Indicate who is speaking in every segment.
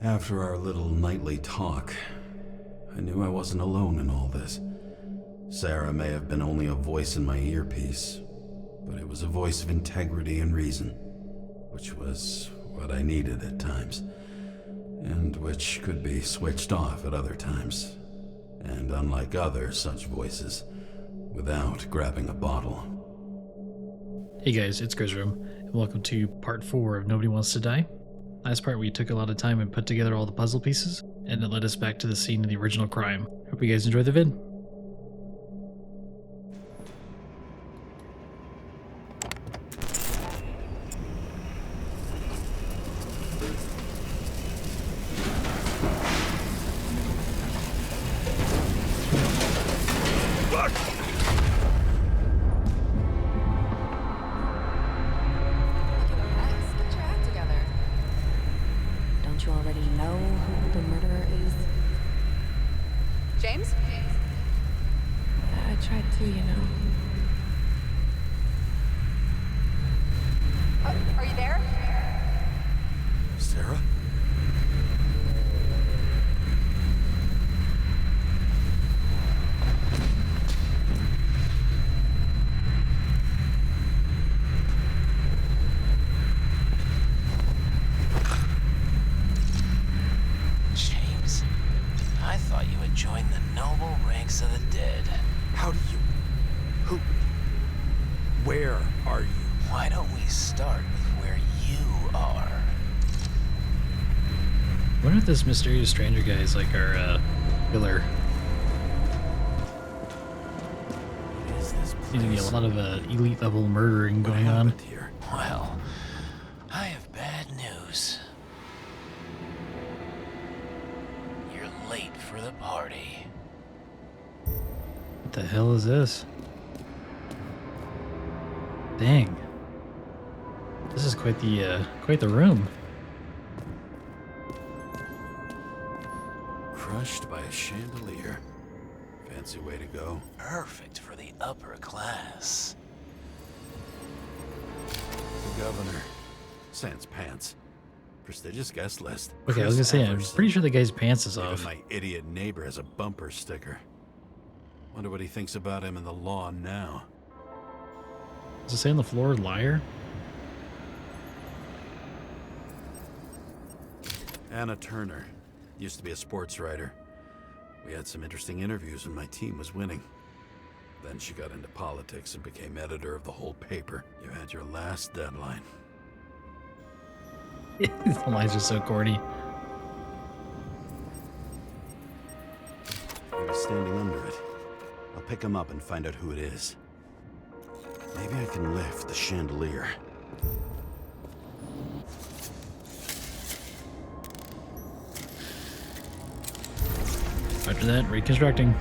Speaker 1: After our little nightly talk, I knew I wasn't alone in all this. Sara may have been only a voice in my earpiece, but it was a voice of integrity and reason, which was what I needed at times, and which could be switched off at other times, and unlike other such voices, without grabbing a bottle.
Speaker 2: Hey guys, it's Grisroom, and welcome to part 4 of Nobody Wants to Die. Last part we took a lot of time and put together all the puzzle pieces, and it led us back to the scene of the original crime. Hope you guys enjoy the vid.
Speaker 3: James?
Speaker 4: I tried to, you know.
Speaker 3: Are you there?
Speaker 1: Sara?
Speaker 5: James, I thought you had joined the noble ranks of the dead.
Speaker 6: How do you... Who... Where are you?
Speaker 5: Why don't we start with where you are?
Speaker 2: I wonder if this mysterious stranger guy is like our killer.
Speaker 5: What is this
Speaker 2: Seems to be a
Speaker 5: place?
Speaker 2: lot of elite level murdering going on.
Speaker 1: Here?
Speaker 5: Well, I have bad news. You're late for the party.
Speaker 2: What the hell is this? Dang. This is quite the room.
Speaker 1: Crushed by a chandelier. Fancy way to go.
Speaker 5: Perfect for the upper class.
Speaker 1: The governor. Sans pants. Prestigious guest list.
Speaker 2: Okay, I was gonna say, I'm pretty sure the guy's pants is
Speaker 1: Even
Speaker 2: off.
Speaker 1: my idiot neighbor has a bumper sticker. Wonder what he thinks about him and the law now.
Speaker 2: Does it say on the floor, liar?
Speaker 1: Anna Turner. Used to be a sports writer. We had some interesting interviews when my team was winning. Then she got into politics and became editor of the whole paper. You had your last deadline.
Speaker 2: The lines are so corny.
Speaker 1: He was standing under it. I'll pick him up and find out who it is. Maybe I can lift the chandelier.
Speaker 2: After that, reconstructing.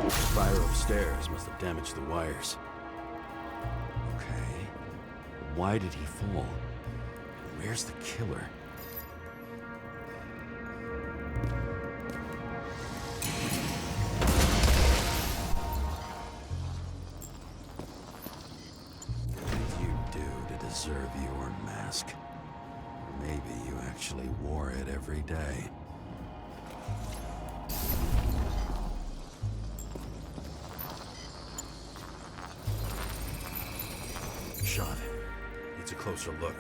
Speaker 1: The fire upstairs must have damaged the wires. Okay. Why did he fall? Where's the killer? What did you do to deserve your mask? Or maybe you actually wore it every day. Shot. Needs a closer look.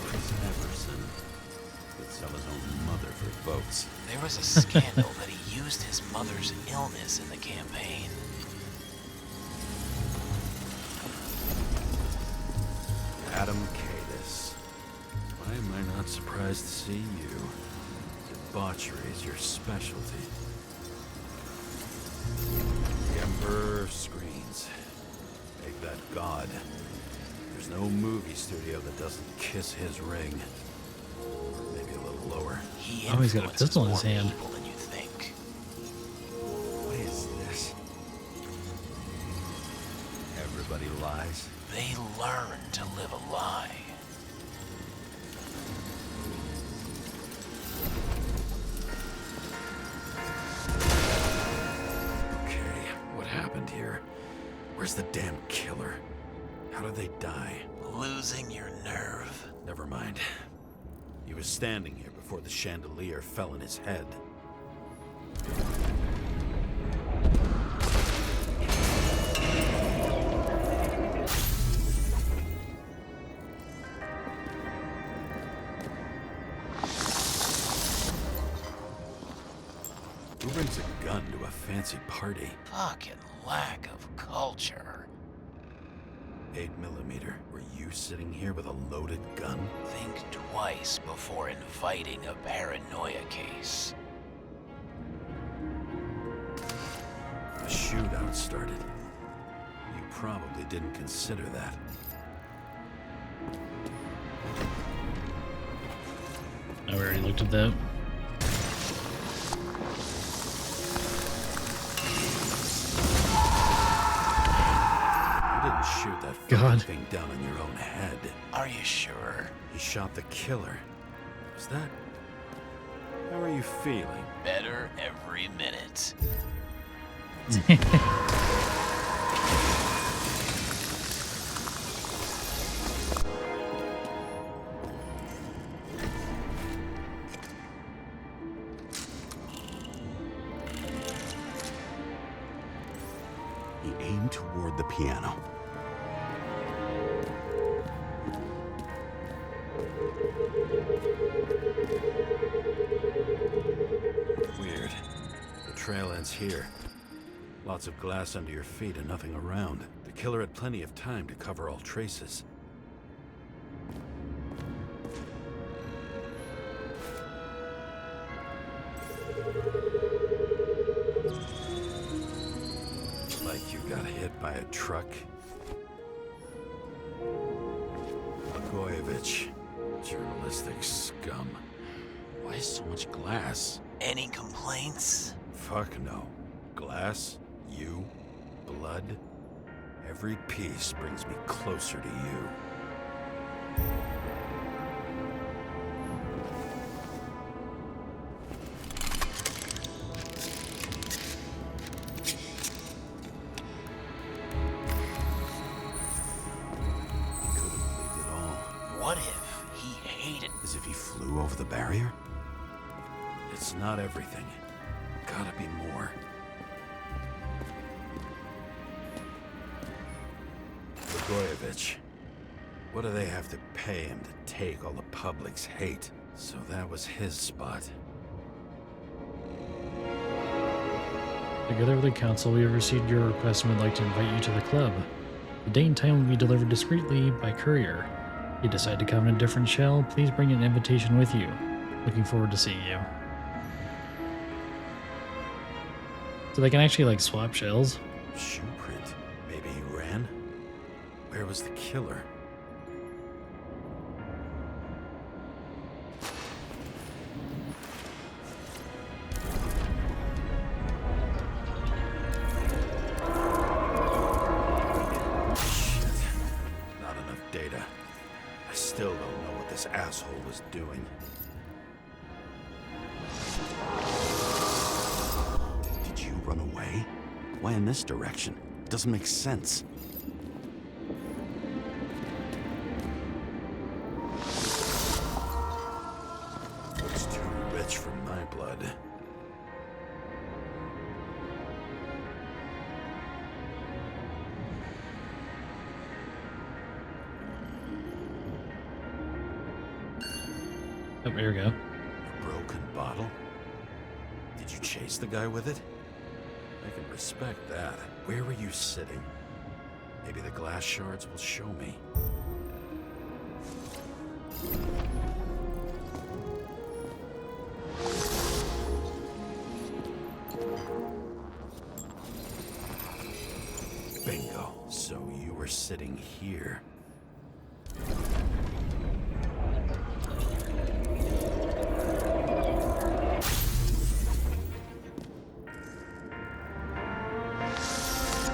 Speaker 1: Chris Everson could sell his own mother for votes.
Speaker 5: There was a scandal that he used his mother's illness in the campaign.
Speaker 1: Adam Cadis. Why am I not surprised to see you? Debauchery is your specialty. The Emperor screens. Make that god. There's no movie studio that doesn't kiss his ring. Maybe a little lower.
Speaker 2: Oh, he's got a pistol in his hand.
Speaker 5: More people than you think.
Speaker 1: What is this? Everybody lies.
Speaker 5: They learn to live a lie.
Speaker 1: Where's the damn killer? How did they die?
Speaker 5: Losing your nerve.
Speaker 1: Never mind. He was standing here before the chandelier fell in his head. Who brings a gun to a fancy party?
Speaker 5: Fucking lack of culture.
Speaker 1: 8mm. Were you sitting here with a loaded gun?
Speaker 5: Think twice before inviting a paranoia case.
Speaker 1: A shootout started. You probably didn't consider that.
Speaker 2: I already looked at that.
Speaker 1: You didn't shoot that
Speaker 2: God.
Speaker 1: fucking thing down on your own head.
Speaker 5: Are you sure?
Speaker 1: He shot the killer. Was that... How are you feeling?
Speaker 5: Better every minute.
Speaker 1: He aimed toward the piano. Weird. The trail ends here. Lots of glass under your feet and nothing around. The killer had plenty of time to cover all traces. Like you got hit by a truck. Blagojevich, journalistic scum. Why so much glass?
Speaker 5: Any complaints?
Speaker 1: Fuck no. Glass, you, blood. Every piece brings me closer to you. He could have believed it all.
Speaker 5: What if he hated...
Speaker 1: As if he flew over the barrier? It's not everything. Gotta be more. Blagojevich. What do they have to pay him to take all the public's hate? So that was his spot.
Speaker 2: Together with the council, we have received your request and would like to invite you to the club. The date and time will be delivered discreetly by courier. If you decide to come in a different shell, please bring an invitation with you. Looking forward to seeing you. So they can actually, like, swap shells?
Speaker 1: Shoe print. Maybe he ran? Where was the killer? Shit. Not enough data. I still don't know what this asshole was doing. Did you run away? Why in this direction? It doesn't make sense. It's too rich for my blood.
Speaker 2: Oh, there we go.
Speaker 1: A broken bottle? Did you chase the guy with it? I can respect that. Where were you sitting? Maybe the glass shards will show me. Bingo. So you were sitting here.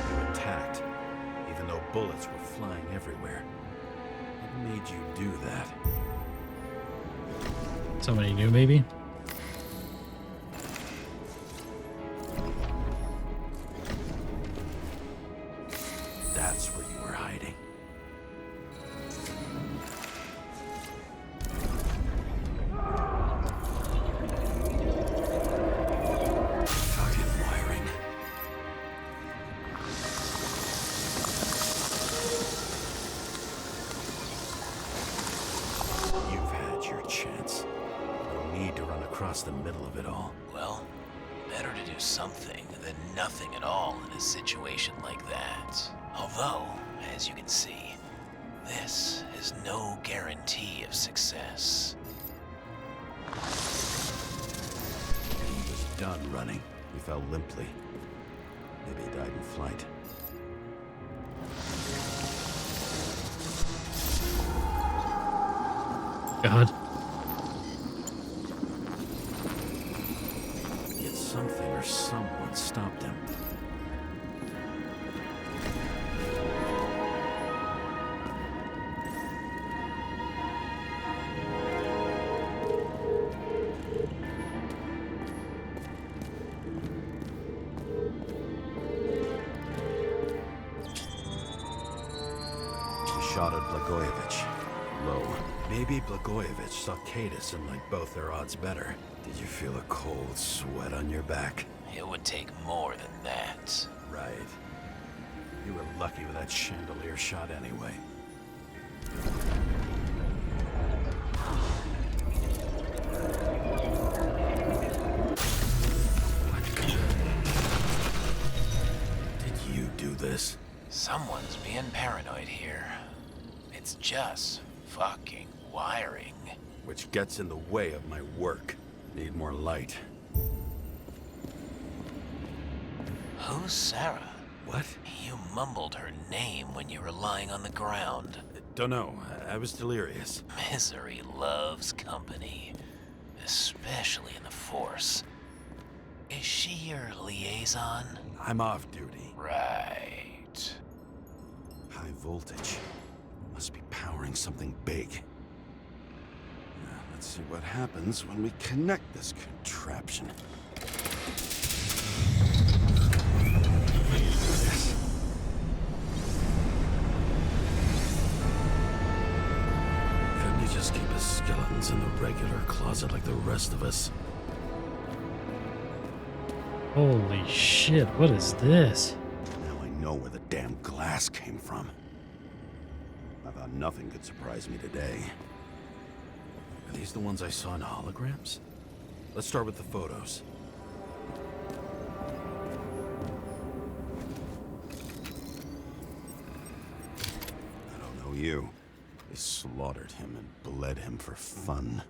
Speaker 1: You attacked, even though bullets were flying everywhere. What made you do that?
Speaker 2: Somebody new, maybe?
Speaker 1: That's where you were hiding. Fucking wiring. You've had your chance. No need to run across the middle of it all.
Speaker 5: Well, better to do something than nothing at all in a situation like that. Although, as you can see, this is no guarantee of success.
Speaker 1: He was done running. He fell limply. Maybe he died in flight.
Speaker 2: God.
Speaker 1: Yet something or someone stopped him. He shot at Blagojevich. Low. Maybe Blagojevich saw Cadis and liked both their odds better. Did you feel a cold sweat on your back?
Speaker 5: It would take more than that.
Speaker 1: Right. You were lucky with that chandelier shot anyway. Did you do this?
Speaker 5: Someone's being paranoid here. It's just fucking wiring.
Speaker 1: Which gets in the way of my work. Need more light.
Speaker 5: Who's Sara?
Speaker 1: What?
Speaker 5: You mumbled her name when you were lying on the ground.
Speaker 1: Don't know. I was delirious.
Speaker 5: Misery loves company, especially in the Force. Is she your liaison?
Speaker 1: I'm off duty.
Speaker 5: Right.
Speaker 1: High voltage. Must be powering something big. Now, let's see what happens when we connect this contraption. Yes. Couldn't you just keep his skeletons in the regular closet like the rest of us?
Speaker 2: Holy shit, what is this?
Speaker 1: Now I know where the damn glass came from. I thought nothing could surprise me today. Are these the ones I saw in holograms? Let's start with the photos. I don't know you. They slaughtered him and bled him for fun.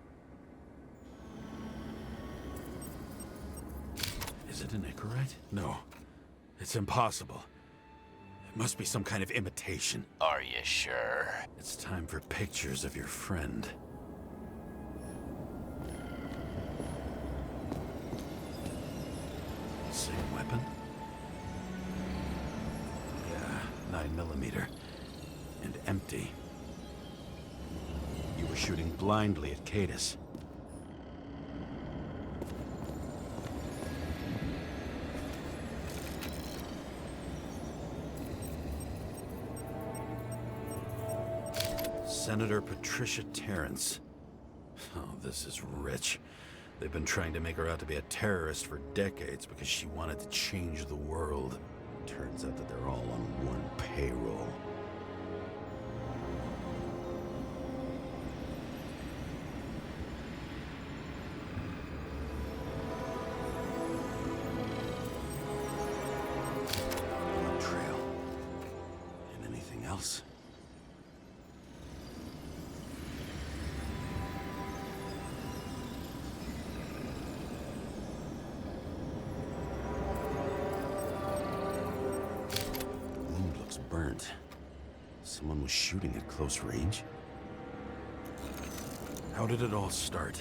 Speaker 1: Is it an Icarite? No. It's impossible. It must be some kind of imitation.
Speaker 5: Are you sure?
Speaker 1: It's time for pictures of your friend. Same weapon? Yeah, 9mm. And empty. You were shooting blindly at Cadis. Senator Patricia Terrence. Oh, this is rich. They've been trying to make her out to be a terrorist for decades because she wanted to change the world. Turns out that they're all on one payroll. Blood trail. And anything else? Burnt. Someone was shooting at close range? How did it all start?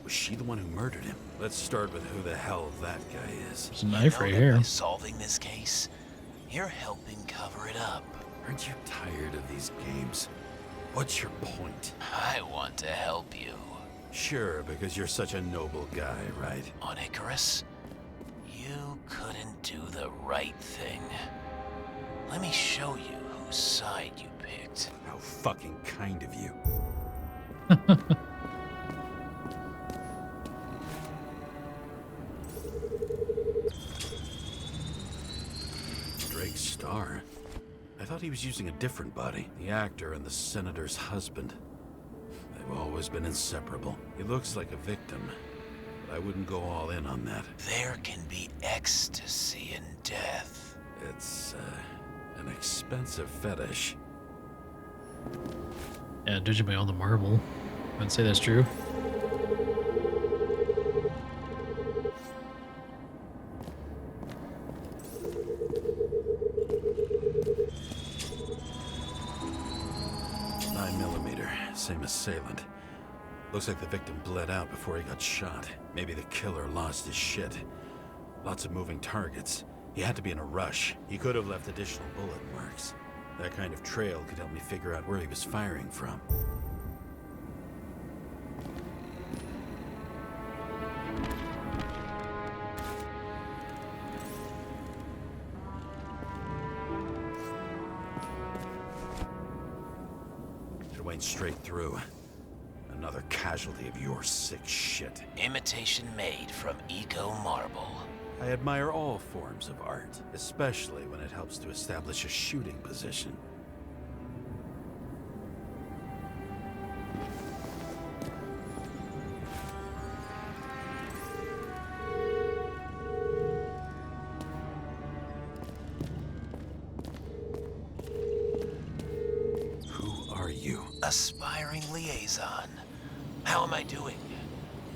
Speaker 1: Was she the one who murdered him? Let's start with who the hell that guy is.
Speaker 2: There's a knife right
Speaker 5: that
Speaker 2: here.
Speaker 5: by solving this case, you're helping cover it up.
Speaker 1: Aren't you tired of these games? What's your point?
Speaker 5: I want to help you.
Speaker 1: Sure, because you're such a noble guy, right?
Speaker 5: On Icarus, you couldn't do the right thing. Let me show you whose side you picked.
Speaker 1: How fucking kind of you. Drake's star? I thought he was using a different body. The actor and the senator's husband. They've always been inseparable. He looks like a victim, but I wouldn't go all in on that.
Speaker 5: There can be ecstasy in death.
Speaker 1: It's, an expensive fetish.
Speaker 2: Yeah, judging by all the marble, I'd say that's true.
Speaker 1: Same assailant. Looks like the victim bled out before he got shot. Maybe the killer lost his shit. Lots of moving targets. He had to be in a rush. He could have left additional bullet marks. That kind of trail could help me figure out where he was firing from. It went straight through. Another casualty of your sick shit.
Speaker 5: Imitation made from eco marble.
Speaker 1: I admire all forms of art, especially when it helps to establish a shooting position. Who are you?
Speaker 5: Aspiring liaison. How am I doing?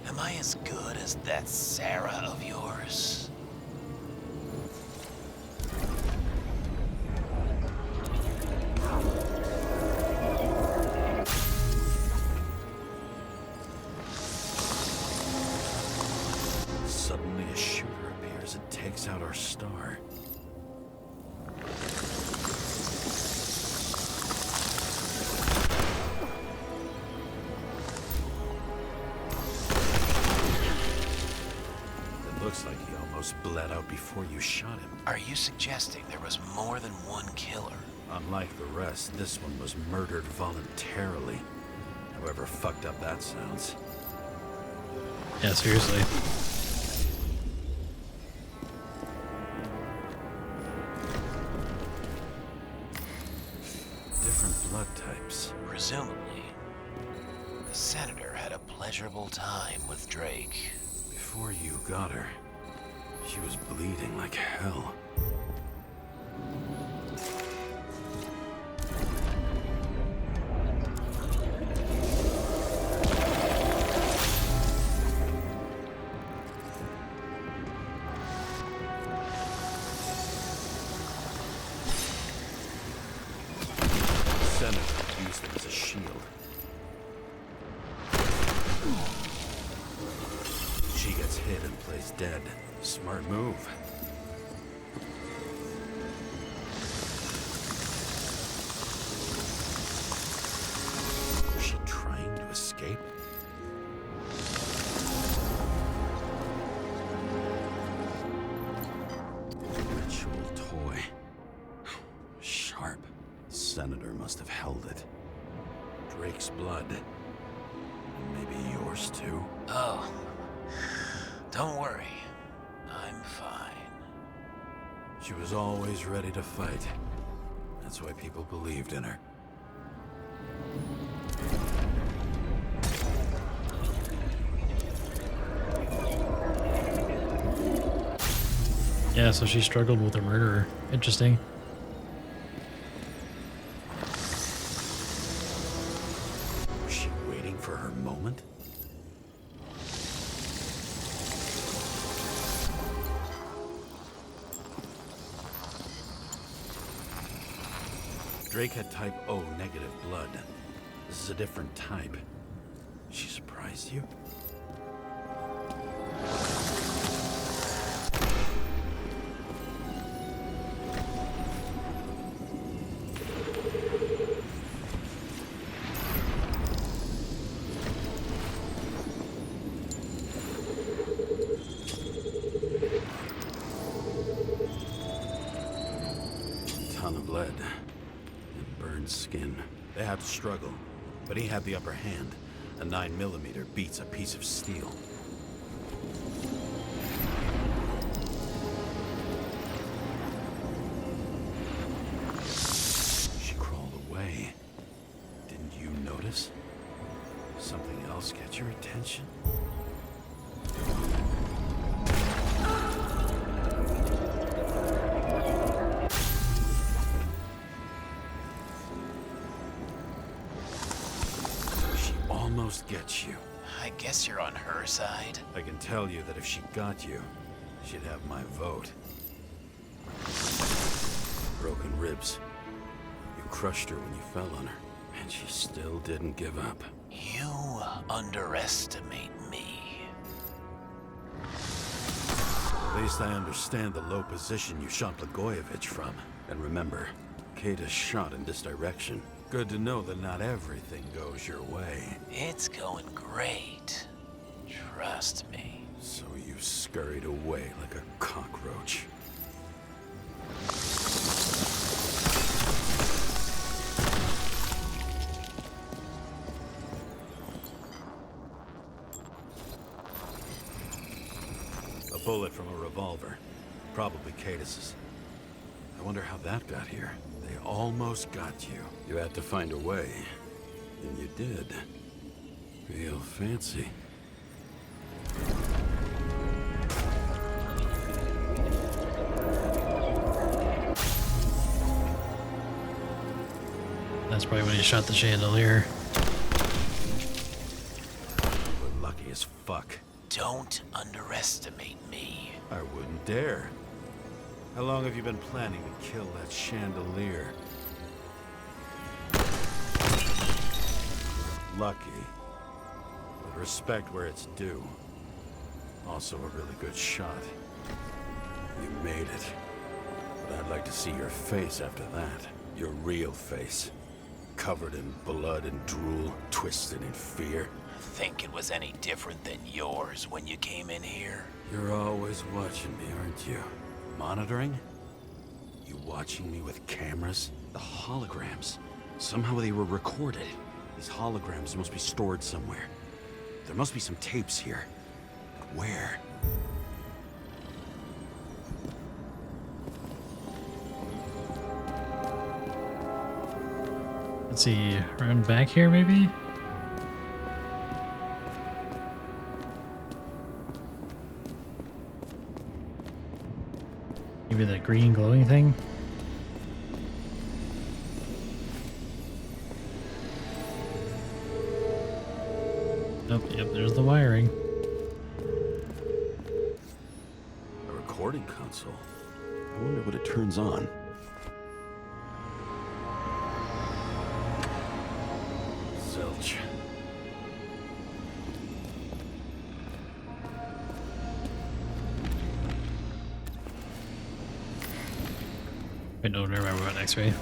Speaker 5: Am I as good as that Sara of yours?
Speaker 1: Suddenly a shooter appears and takes out our star. Looks like he almost bled out before you shot him.
Speaker 5: Are you suggesting there was more than one killer?
Speaker 1: Unlike the rest, this one was murdered voluntarily. However fucked up that sounds.
Speaker 2: Yeah, seriously.
Speaker 1: Different blood types.
Speaker 5: Presumably, the senator had a pleasurable time with Drake.
Speaker 1: Before you got her, she was bleeding like hell. The senator used them as a shield. She gets hit and plays dead. Smart move. Was she trying to escape? Ritual toy. Sharp. Senator must have held it. Drake's blood. And maybe yours too.
Speaker 5: Oh, don't worry. I'm fine.
Speaker 1: She was always ready to fight. That's why people believed in her.
Speaker 2: Yeah, so she struggled with her murderer. Interesting.
Speaker 1: Was she waiting for her moment? Drake had type O negative blood. This is a different type. She surprised you? ton of lead and burned skin. They had to struggle, but he had the upper hand. A 9mm beats a piece of steel. She crawled away. Didn't you notice? Something else get your attention? She almost gets you.
Speaker 5: I guess you're on her side.
Speaker 1: I can tell you that if she got you, she'd have my vote. Broken ribs. You crushed her when you fell on her, and she still didn't give up.
Speaker 5: You underestimate me.
Speaker 1: At least I understand the low position you shot Blagojevich from. And remember, Kata's shot in this direction. Good to know that not everything goes your way.
Speaker 5: It's going great. Trust me.
Speaker 1: So you scurried away like a cockroach. A bullet from a revolver. Probably Katis's. I wonder how that got here. They almost got you. You had to find a way. And you did. Real fancy.
Speaker 2: That's probably when he shot the chandelier.
Speaker 1: We're lucky as fuck.
Speaker 5: Don't underestimate me.
Speaker 1: I wouldn't dare. How long have you been planning to kill that chandelier? Lucky. But respect where it's due. Also a really good shot. You made it. But I'd like to see your face after that. Your real face. Covered in blood and drool, twisted in fear.
Speaker 5: Think it was any different than yours when you came in here?
Speaker 1: You're always watching me, aren't you? Monitoring? You watching me with cameras? The holograms. Somehow they were recorded. These holograms must be stored somewhere. There must be some tapes here. But where?
Speaker 2: Let's see, around back here maybe? Maybe that green glowing thing? Oh, yep, there's the wiring.
Speaker 1: A recording console. I wonder what it turns on. Zilch.
Speaker 2: I don't remember what X-ray.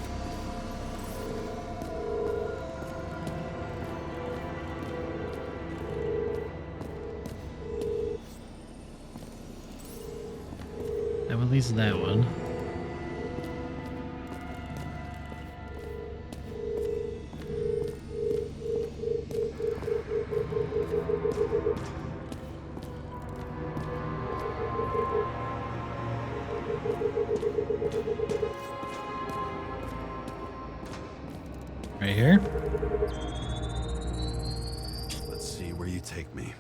Speaker 2: At least that one. Right here?
Speaker 1: Let's see where you take me.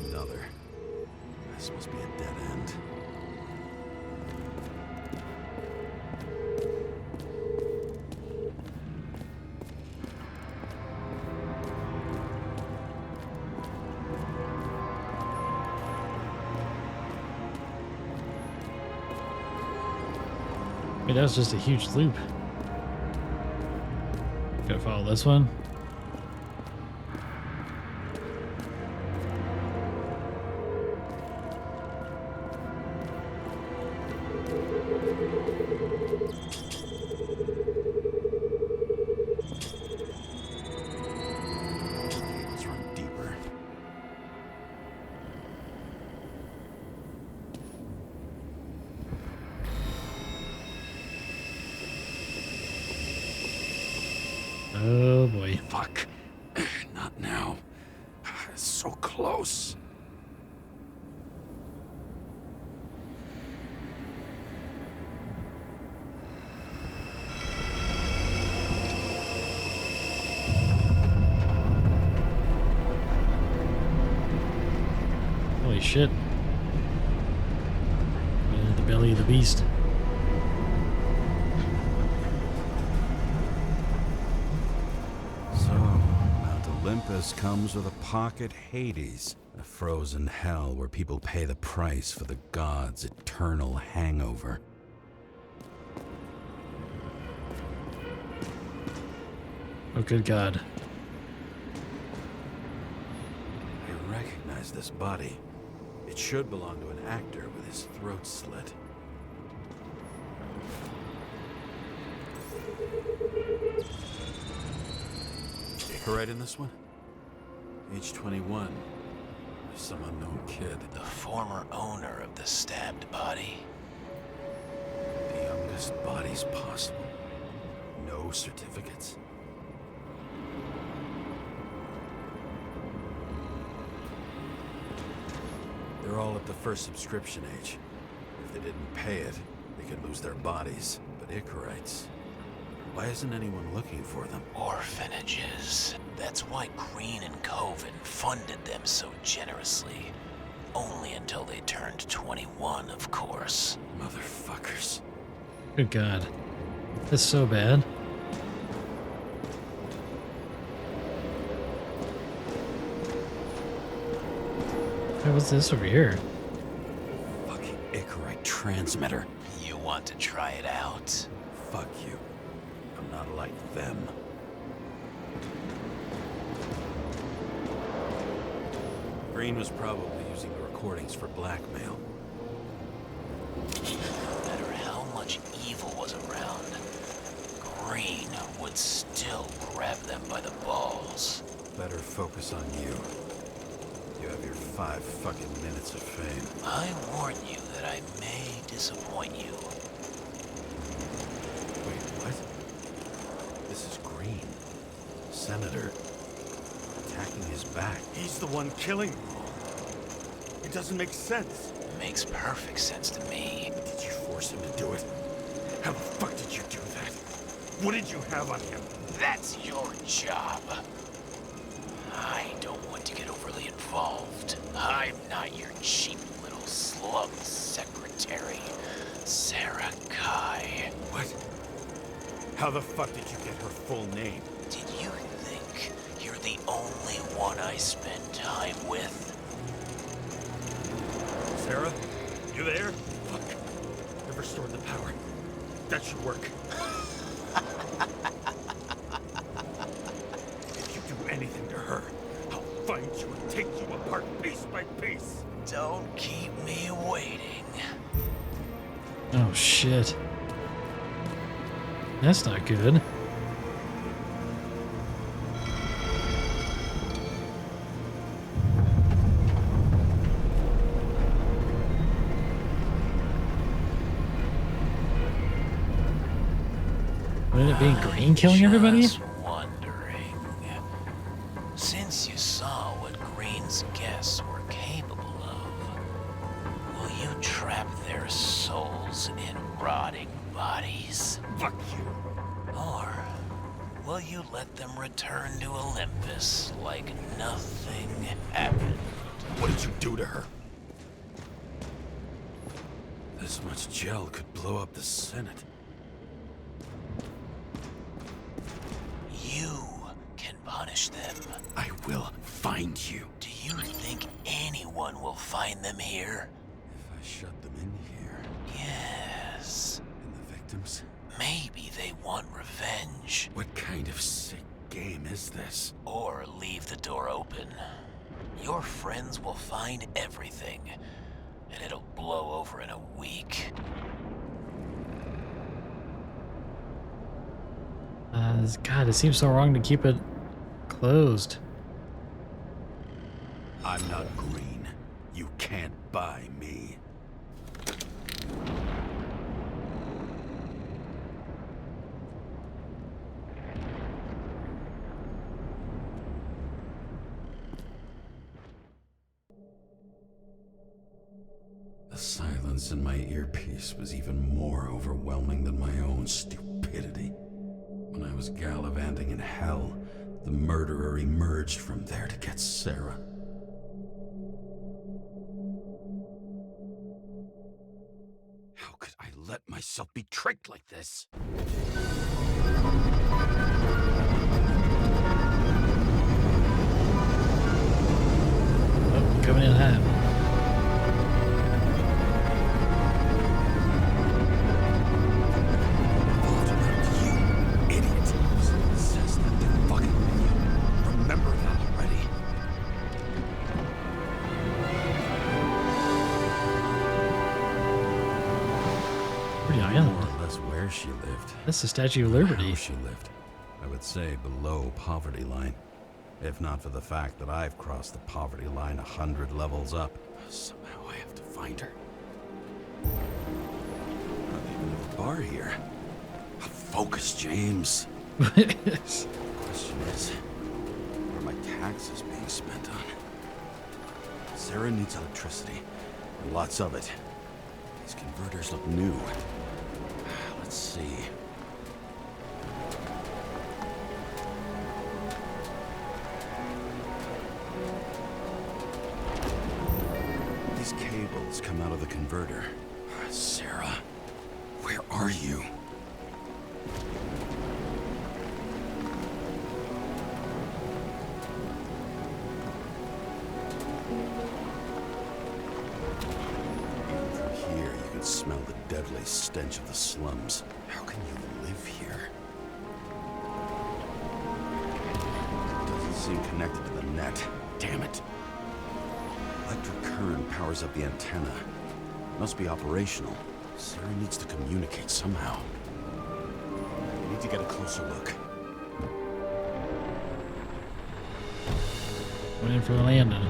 Speaker 1: Another. This must be a dead end.
Speaker 2: Wait, that was just a huge loop. Gotta follow this one. Oh boy.
Speaker 1: Fuck. Not now. So close.
Speaker 2: Holy shit. Into the belly of the beast.
Speaker 1: So, Mount Olympus comes with a pocket Hades, a frozen hell where people pay the price for the gods' eternal hangover.
Speaker 2: Oh, good God.
Speaker 1: I recognize this body. It should belong to an actor with his throat slit. Right in this one? Age 21. Some unknown kid.
Speaker 5: The former owner of the stabbed body.
Speaker 1: The youngest bodies possible. No certificates. They're all at the first subscription age. If they didn't pay it, they could lose their bodies. But Icarites, why isn't anyone looking for them?
Speaker 5: Orphanages. That's why Green and Coven funded them so generously. Only until they turned 21, of course.
Speaker 1: Motherfuckers.
Speaker 2: Good God. That's so bad. Hey, what's this over here?
Speaker 1: Fucking Icarite transmitter.
Speaker 5: You want to try it out?
Speaker 1: Fuck you. I'm not like them. Green was probably using the recordings for blackmail.
Speaker 5: No matter how much evil was around, Green would still grab them by the balls.
Speaker 1: Better focus on you. You have your 5 fucking minutes of fame.
Speaker 5: I warn you that I may disappoint you.
Speaker 1: Wait, what? This is Green. Senator. Attacking his back.
Speaker 6: He's the one killing me. It doesn't make sense.
Speaker 5: Makes perfect sense to me.
Speaker 6: Did you force him to do it? How the fuck did you do that? What did you have on him?
Speaker 5: That's your job. I don't want to get overly involved. I'm not your cheap little slum secretary, Sara Kai.
Speaker 6: What? How the fuck did you get her full name?
Speaker 5: Did you think you're the only one I spend time with?
Speaker 6: Sara? You there? Fuck. I've restored the power. That should work. If you do anything to her, I'll find you and take you apart piece by piece.
Speaker 5: Don't keep me waiting.
Speaker 2: Oh, shit. That's not good. Wouldn't it be Green killing everybody?
Speaker 5: Just wondering. Since you saw what Green's guests were capable of, will you trap their souls in rotting bodies?
Speaker 6: Fuck you.
Speaker 5: Or will you let them return to Olympus like nothing happened?
Speaker 6: What did you do to her?
Speaker 1: This much gel could blow up the Senate.
Speaker 5: You can punish them.
Speaker 6: I will find you.
Speaker 5: Do you think anyone will find them here?
Speaker 1: If I shut them in here,
Speaker 5: Yes.
Speaker 1: and the victims,
Speaker 5: Maybe they want revenge.
Speaker 1: what kind of sick game is this?
Speaker 5: Or leave the door open. Your friends will find everything, and it'll blow over in a week.
Speaker 2: God, it seems so wrong to keep it closed.
Speaker 1: I'm not Green. You can't buy me. voice in my earpiece was even more overwhelming than my own stupidity. When I was gallivanting in hell, the murderer emerged from there to get Sara. How could I let myself be tricked like this?
Speaker 2: Oh, coming in hot.
Speaker 1: You idiot! Says that they're fucking with you. Remember that already.
Speaker 2: Pretty island.
Speaker 1: More or less where she lived.
Speaker 2: That's the Statue of
Speaker 1: How
Speaker 2: Liberty.
Speaker 1: she lived. I would say below poverty line. If not for the fact that I've crossed the poverty line 100 levels up. Somehow I have to find her. Not even at the bar here. Focus, James. The question is, what are my taxes being spent on? Sara needs electricity, and lots of it. These converters look new. Let's see. These cables come out of the converter. Sara, where are you? From here, you can smell the deadly stench of the slums. How can you live here? Doesn't seem connected to the net. Damn it. Electric current powers up the antenna. Must be operational. Sara needs to communicate somehow. I need to get a closer look.
Speaker 2: Went in for the landing.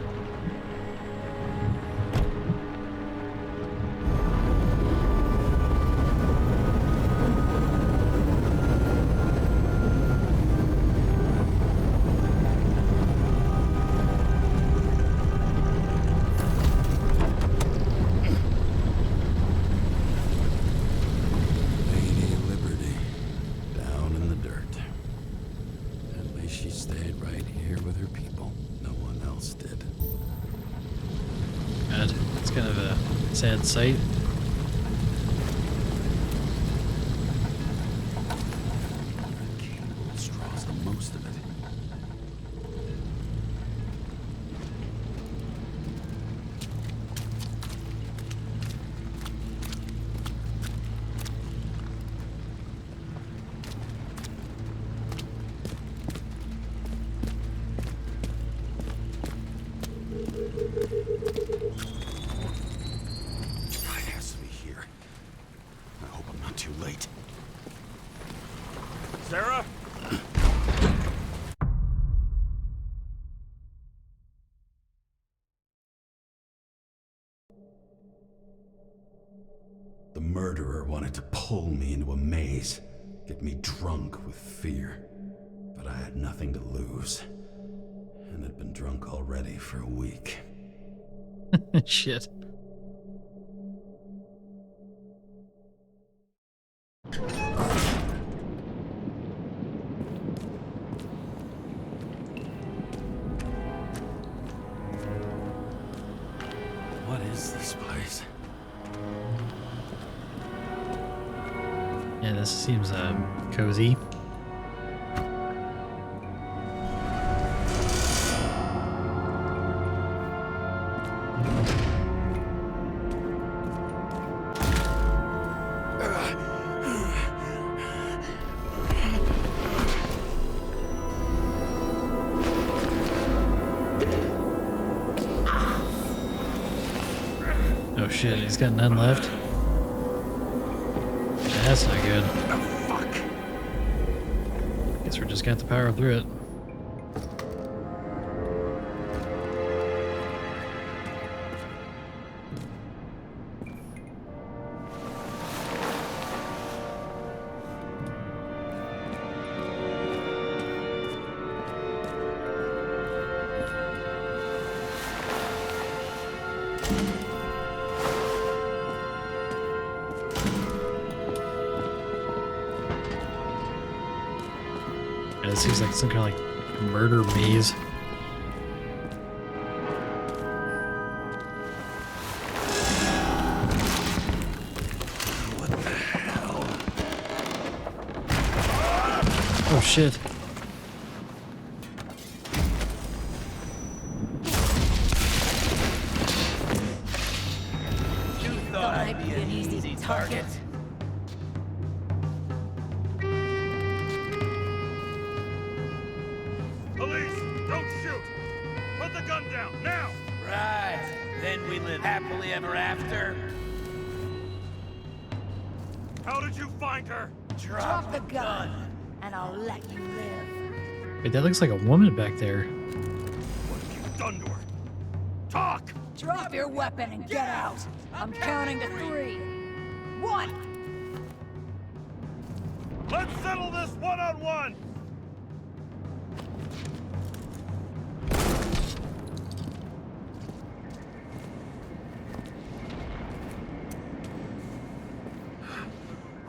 Speaker 1: Lady Liberty, down in the dirt. At least she stayed right here with her people. No one else did.
Speaker 2: God, it's kind of a sad sight.
Speaker 1: The cable straws the most of it. It has to be here. I hope I'm not too late.
Speaker 6: Sara?
Speaker 1: The murderer wanted to pull me into a maze, get me drunk with fear. But I had nothing to lose, and had been drunk already for a week.
Speaker 2: Shit.
Speaker 1: What is this place?
Speaker 2: Yeah, this seems cozy. Oh shit, he's got none left. Yeah, that's not good.
Speaker 1: Fuck!
Speaker 2: Guess we're just gonna have to power through it. Yeah, this seems like some kind of like murder maze.
Speaker 1: What the hell?
Speaker 2: Oh shit.
Speaker 7: You thought I'd be an easy target?
Speaker 6: Police, don't shoot! Put the gun down, now!
Speaker 7: Right. Then we live happily ever after.
Speaker 6: How did you find her?
Speaker 7: Drop the gun.
Speaker 8: and I'll let you live.
Speaker 2: Wait, that looks like a woman back there.
Speaker 6: What have you done to her? Talk!
Speaker 8: Drop your weapon and get out. I'm counting to 3. 1.
Speaker 6: Let's settle this one-on-one!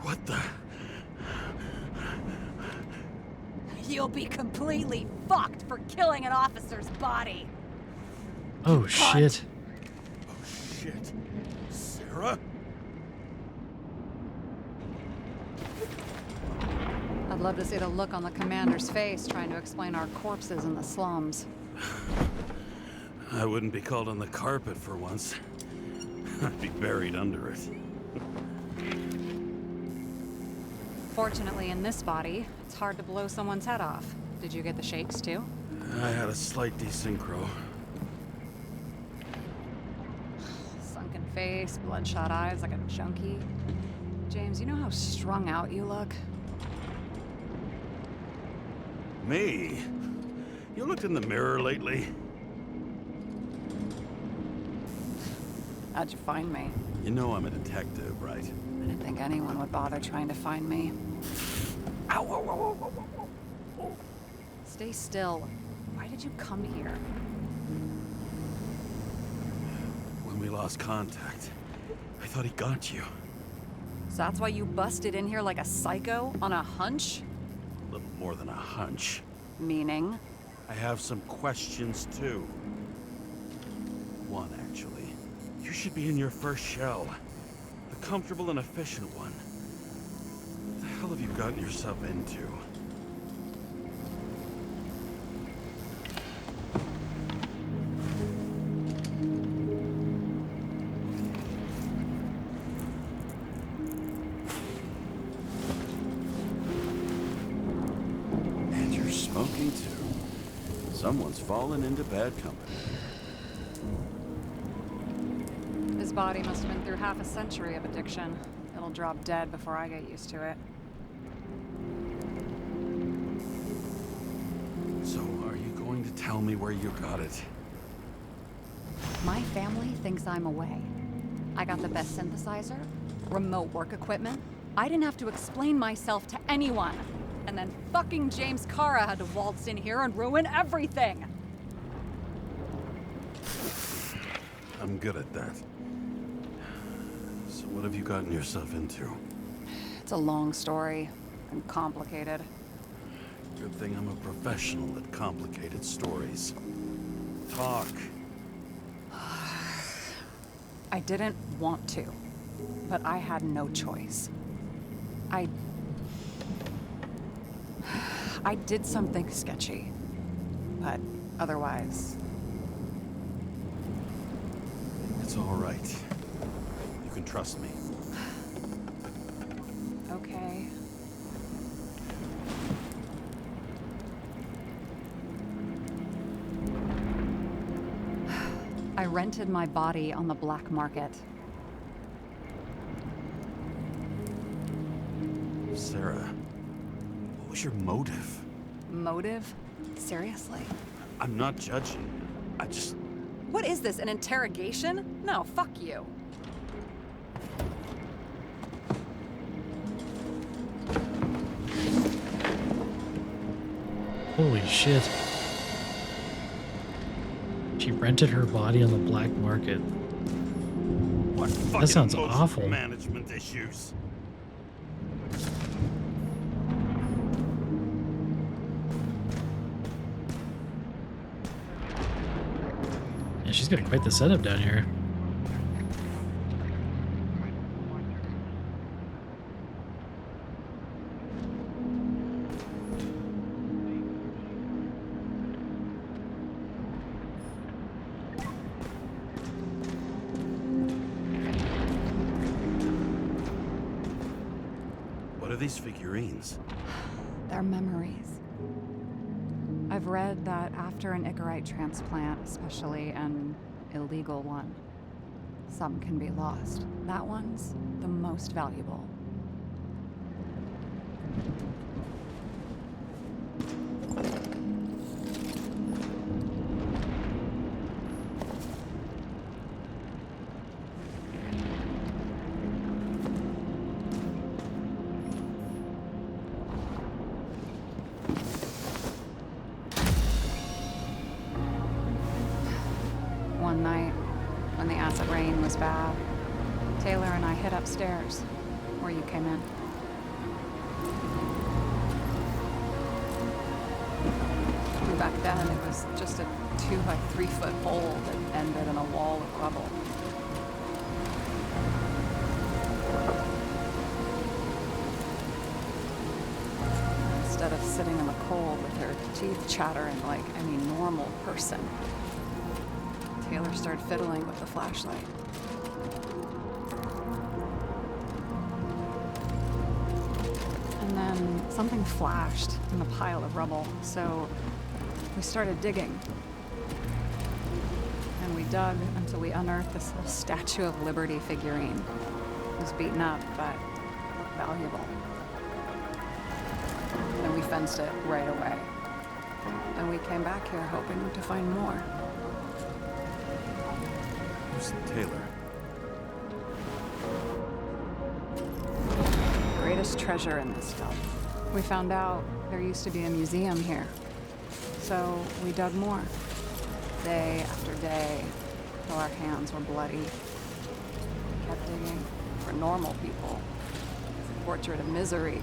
Speaker 1: What the?
Speaker 8: You'll be completely fucked for killing an officer's body.
Speaker 2: Oh shit.
Speaker 6: Oh shit. Sarah?
Speaker 3: I'd love to see the look on the commander's face trying to explain our corpses in the slums.
Speaker 1: I wouldn't be called on the carpet for once. I'd be buried under it.
Speaker 3: Fortunately, in this body, it's hard to blow someone's head off. Did you get the shakes too?
Speaker 1: I had a slight desynchro.
Speaker 3: Sunken face, bloodshot eyes like a junkie. James, you know how strung out you look?
Speaker 1: Me? You looked in the mirror lately?
Speaker 3: How'd you find me?
Speaker 1: You know I'm a detective, right?
Speaker 3: I didn't think anyone would bother trying to find me. Ow, whoa, whoa, whoa, whoa, whoa, whoa. Stay still. Why did you come here?
Speaker 1: When we lost contact, I thought he got you.
Speaker 3: So that's why you busted in here like a psycho on a hunch?
Speaker 1: A little more than a hunch.
Speaker 3: Meaning?
Speaker 1: I have some questions, too. One, actually. You should be in your first shell. The comfortable and efficient one. What the hell have you gotten yourself into? And you're smoking too. Someone's fallen into bad company.
Speaker 3: His body must have been through half a century of addiction. It'll drop dead before I get used to it.
Speaker 1: So, are you going to tell me where you got it?
Speaker 3: My family thinks I'm away. I got the best synthesizer, remote work equipment. I didn't have to explain myself to anyone. And then fucking James Sara had to waltz in here and ruin everything.
Speaker 1: I'm good at that. So what have you gotten yourself into?
Speaker 3: It's a long story and complicated.
Speaker 1: Good thing I'm a professional at complicated stories. Talk.
Speaker 3: I didn't want to, but I had no choice. I did something sketchy, but otherwise...
Speaker 1: It's all right. You can trust me.
Speaker 3: Okay. I rented my body on the black market.
Speaker 1: Sarah, what was your motive?
Speaker 3: Motive? Seriously?
Speaker 1: I'm not judging. I just...
Speaker 3: What is this, an interrogation? No, fuck you.
Speaker 2: Holy shit. She rented her body on the black market.
Speaker 6: What fucking
Speaker 2: sounds
Speaker 6: emotional
Speaker 2: awful.
Speaker 6: management issues?
Speaker 2: she's got quite the setup down here.
Speaker 1: What are these figurines?
Speaker 3: They're memories. I've read that after an Icarite transplant, especially an illegal one, some can be lost. That one's the most valuable. One night, when the acid rain was bad, Taylor and I hid upstairs, where you came in. And back then, it was just a 2 by 3 foot hole that ended in a wall of rubble. Instead of sitting in the cold with her teeth chattering like any normal person, Taylor started fiddling with the flashlight. And then something flashed in the pile of rubble, so we started digging. And we dug until we unearthed this little Statue of Liberty figurine. It was beaten up, but looked valuable. And we fenced it right away. And we came back here hoping to find more.
Speaker 1: Who's Taylor?
Speaker 3: Greatest treasure in this film. We found out there used to be a museum here. So we dug more. Day after day, till our hands were bloody. We kept digging for normal people. It's a portrait of misery,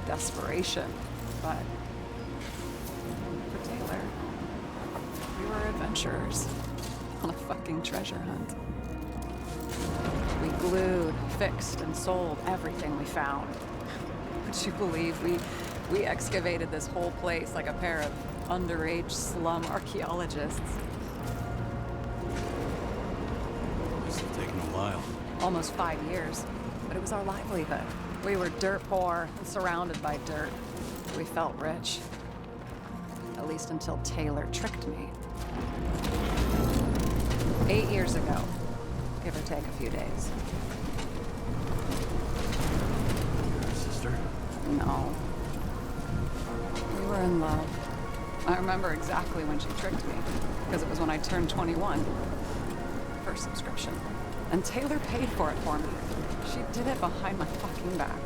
Speaker 3: desperation, but for Taylor, we were adventurers on a fucking treasure hunt. We glued, fixed, and sold everything we found. Would you believe we excavated this whole place like a pair of underage slum archaeologists?
Speaker 1: Must have taken a while.
Speaker 3: Almost 5 years, but it was our livelihood. We were dirt poor and surrounded by dirt. We felt rich. At least until Taylor tricked me. 8 years ago, give or take a few days.
Speaker 1: Your sister?
Speaker 3: No. We were in love. I remember exactly when she tricked me, because it was when I turned 21. First subscription. And Taylor paid for it for me. She did it behind my fucking back.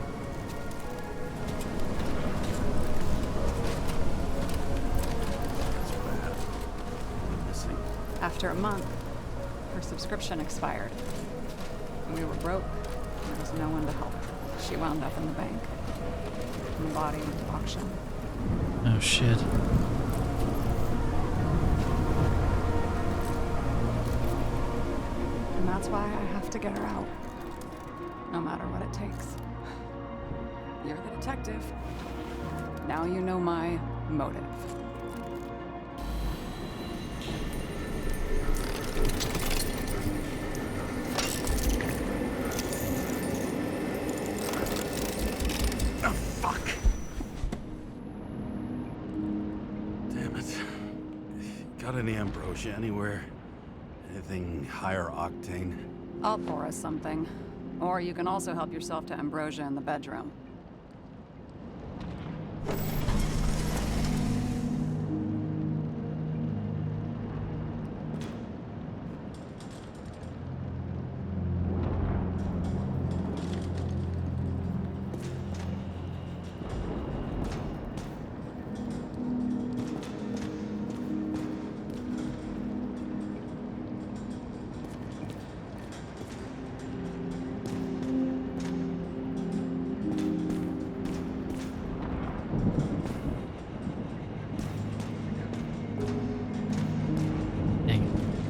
Speaker 1: That's bad. Missing.
Speaker 3: After a month, her subscription expired. And we were broke. There was no one to help. She wound up in the bank. And the body auction.
Speaker 2: Oh shit.
Speaker 3: And that's why I have to get her out. No matter what it takes. You're the detective. Now you know my motive.
Speaker 1: Oh, fuck! Damn it. Got any ambrosia anywhere? Anything higher octane?
Speaker 3: I'll pour us something. Or you can also help yourself to ambrosia in the bedroom.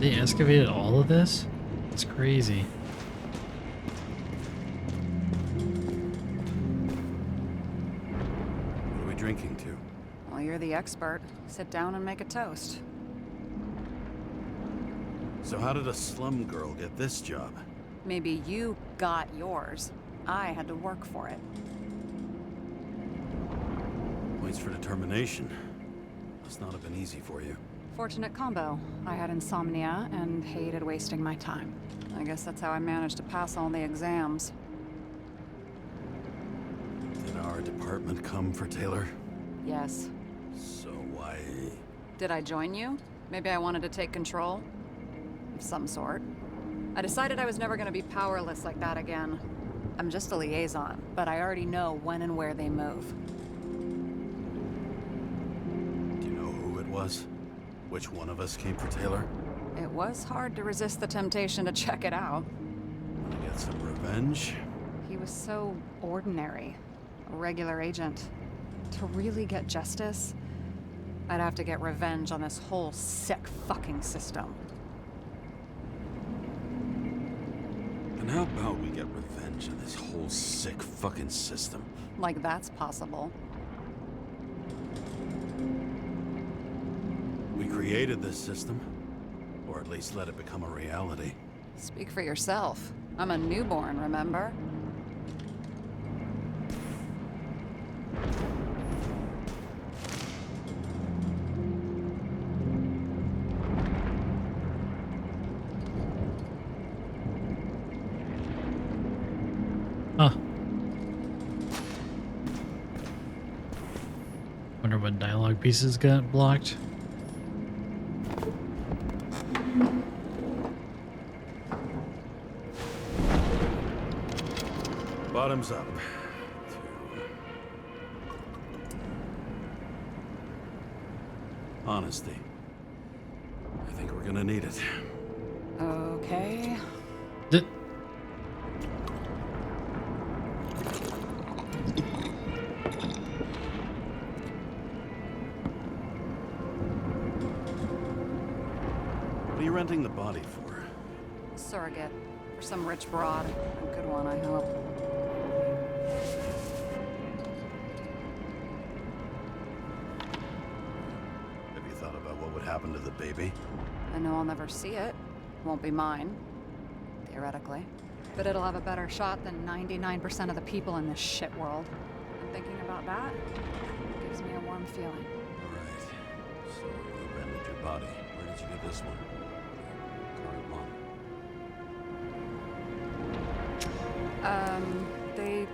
Speaker 2: They excavated all of this? It's crazy.
Speaker 1: What are we drinking to?
Speaker 3: Well, you're the expert. Sit down and make a toast.
Speaker 1: So how did a slum girl get this job?
Speaker 3: Maybe you got yours. I had to work for it.
Speaker 1: Points for determination. Must not have been easy for you.
Speaker 3: Fortunate combo. I had insomnia and hated wasting my time. I guess that's how I managed to pass all the exams.
Speaker 1: Did our department come for Taylor?
Speaker 3: Yes.
Speaker 1: So why...
Speaker 3: Did I join you? Maybe I wanted to take control? Of some sort. I decided I was never gonna be powerless like that again. I'm just a liaison, but I already know when and where they move.
Speaker 1: Do you know who it was? Which one of us came for Taylor?
Speaker 3: It was hard to resist the temptation to check it out.
Speaker 1: Want to get some revenge?
Speaker 3: He was so ordinary. A regular agent. To really get justice, I'd have to get revenge on this whole sick fucking system.
Speaker 1: And how about we get revenge on this whole sick fucking system?
Speaker 3: Like that's possible.
Speaker 1: We created this system, or at least let it become a reality.
Speaker 3: Speak for yourself. I'm a newborn, remember?
Speaker 2: Huh. Wonder what dialogue pieces got blocked.
Speaker 1: Bottoms up. Honesty. I think we're gonna need it.
Speaker 3: Okay.
Speaker 2: Did
Speaker 1: What are you renting the body for?
Speaker 3: Surrogate. For some rich broad. A good one, I hope.
Speaker 1: Have you thought about what would happen to the baby?
Speaker 3: I know I'll never see it. Won't be mine. Theoretically. But it'll have a better shot than 99% of the people in this shit world. And thinking about that gives me a warm feeling.
Speaker 1: Alright. So you rented your body. Where did you get this one? Current one.
Speaker 3: They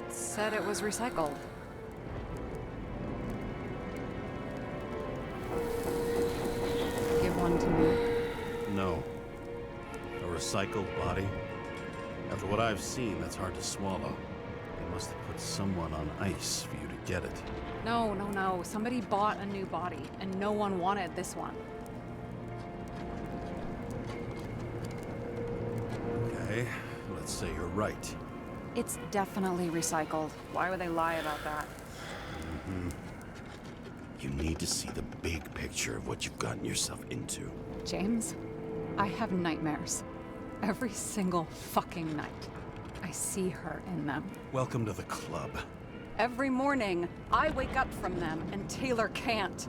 Speaker 3: said it was recycled. Give one to me.
Speaker 1: No. A recycled body? After what I've seen, that's hard to swallow. They must have put someone on ice for you to get it.
Speaker 3: No. Somebody bought a new body, and no one wanted this one.
Speaker 1: Okay, let's say you're right.
Speaker 3: It's definitely recycled. Why would they lie about that?
Speaker 1: You need to see the big picture of what you've gotten yourself into.
Speaker 3: James, I have nightmares. Every single fucking night. I see her in them.
Speaker 1: Welcome to the club.
Speaker 3: Every morning, I wake up from them and Taylor can't.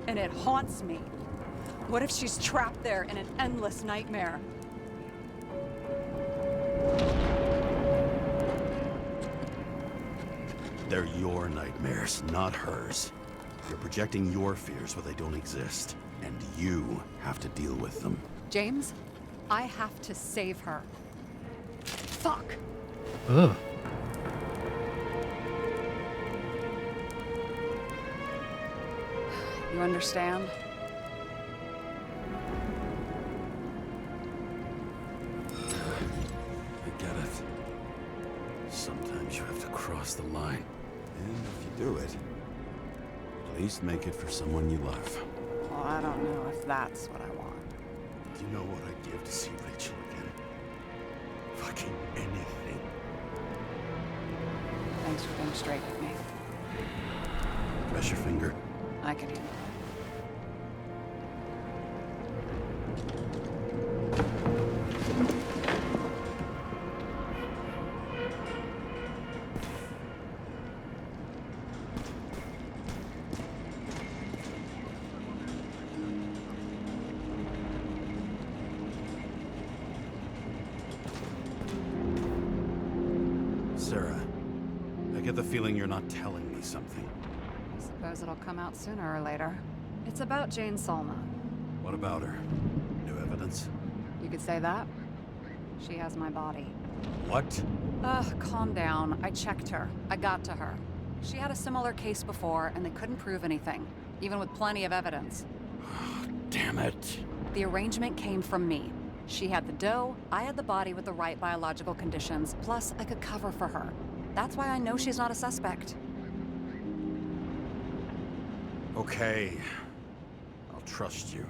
Speaker 3: And it haunts me. What if she's trapped there in an endless nightmare?
Speaker 1: They're your nightmares, not hers. You're projecting your fears where they don't exist, and you have to deal with them.
Speaker 3: James, I have to save her. Fuck!
Speaker 2: ugh.
Speaker 3: You understand?
Speaker 1: I get it. Sometimes you have to cross the line. And if you do it, at least make it for someone you love.
Speaker 3: Well, I don't know if that's what I want.
Speaker 1: Do you know what I'd give to see Rachel again? Fucking anything.
Speaker 3: Thanks for being straight with me.
Speaker 1: Press your finger.
Speaker 3: I can handle it.
Speaker 1: feeling you're not telling me something.
Speaker 3: I suppose it'll come out sooner or later. It's about Jane Salma.
Speaker 1: What about her? New evidence?
Speaker 3: You could say that. She has my body.
Speaker 1: What?
Speaker 3: Ugh, calm down. I checked her. I got to her. She had a similar case before, and they couldn't prove anything, even with plenty of evidence.
Speaker 1: Damn it.
Speaker 3: The arrangement came from me. She had the dough, I had the body with the right biological conditions, plus I could cover for her. That's why I know she's not a suspect.
Speaker 1: Okay. I'll trust you.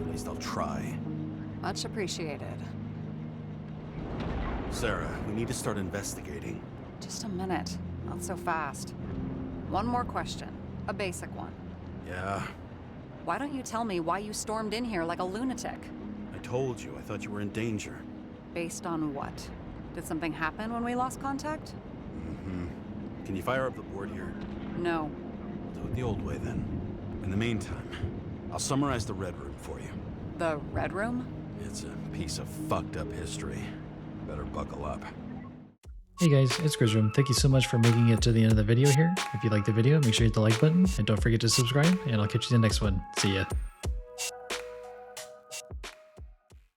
Speaker 1: At least I'll try.
Speaker 3: Much appreciated.
Speaker 1: Sara, we need to start investigating.
Speaker 3: Just a minute. Not so fast. One more question. A basic one.
Speaker 1: Yeah,
Speaker 3: Why don't you tell me why you stormed in here like a lunatic?
Speaker 1: I told you. I thought you were in danger.
Speaker 3: Based on what? Did something happen when we lost contact?
Speaker 1: Mm-hmm. Can you fire up the board here?
Speaker 3: No.
Speaker 1: Do it the old way, then. In the meantime, I'll summarize the Red Room for you.
Speaker 3: The Red Room?
Speaker 1: It's a piece of fucked up history. Better buckle up.
Speaker 2: Hey guys, it's Grisroom. Thank you so much for making it to the end of the video here. If you liked the video, make sure you hit the like button and don't forget to subscribe, and I'll catch you in the next one. See ya.